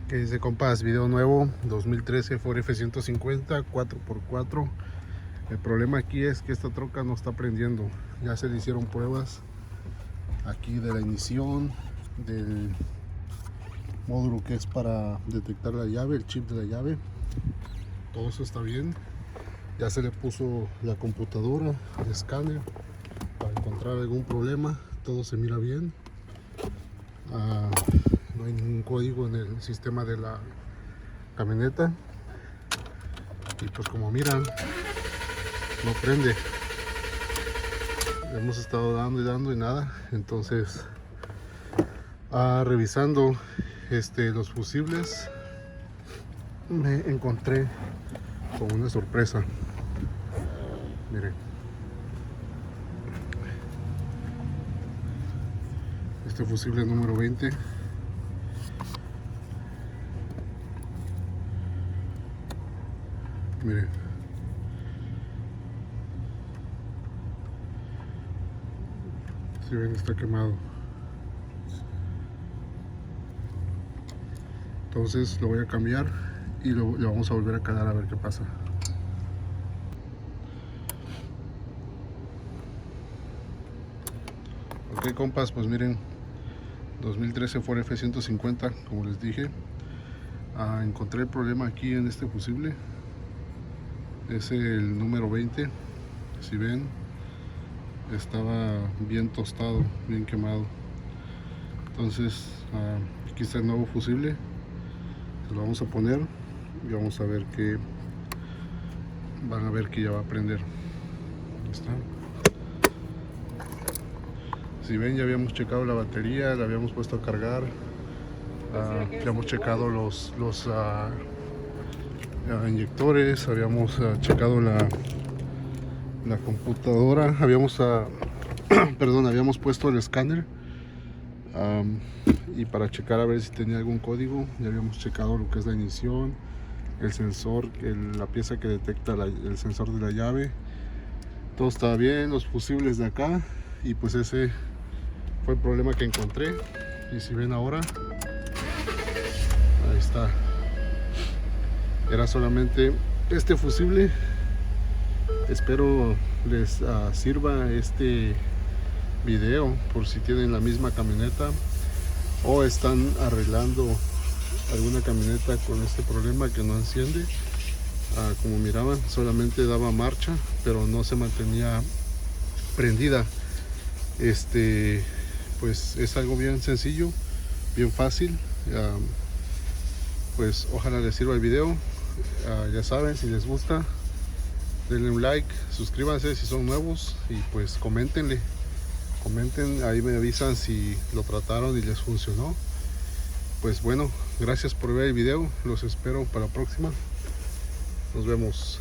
Que dice, compas, video nuevo 2013 Ford F-150 4x4. El problema aquí es que esta troca no está prendiendo. Ya se le hicieron pruebas aquí de la ignición, del módulo que es para detectar la llave, el chip de la llave. Todo eso está bien. Ya se le puso la computadora, el escáner, para encontrar algún problema. Todo se mira bien. No hay ningún código en el sistema de la camioneta. Y pues como miran, no prende. Hemos estado dando y nada. Entonces, revisando los fusibles, me encontré con una sorpresa. Miren, este fusible número 20 miren, si ven, está quemado. Entonces lo voy a cambiar y le vamos a volver a calar a ver qué pasa. Ok, compas, pues miren, 2013 Ford F-150, como les dije. Encontré el problema aquí en este fusible. Es el número 20. Si ven, estaba bien tostado, bien quemado. Entonces aquí está el nuevo fusible. Lo vamos a poner y vamos a ver que van a ver que ya va a prender. Ahí está. Si ven, ya habíamos checado la batería, la habíamos puesto a cargar. Ya hemos checado los inyectores, habíamos checado la computadora, habíamos perdón, habíamos puesto el escáner y para checar a ver si tenía algún código. Ya habíamos checado lo que es la ignición, el sensor, la pieza que detecta el sensor de la llave. Todo estaba bien, los fusibles de acá, y pues ese fue el problema que encontré. Y si ven ahora, ahí está. Era solamente este fusible. Espero les sirva este video por si tienen la misma camioneta o están arreglando alguna camioneta con este problema que no enciende. Como miraban, solamente daba marcha, pero no se mantenía prendida. Pues es algo bien sencillo, bien fácil. Pues ojalá les sirva el video. Ya saben, si les gusta, denle un like, suscríbanse si son nuevos y pues comenten, ahí me avisan si lo trataron y les funcionó. Pues bueno, gracias por ver el video, los espero para la próxima. Nos vemos.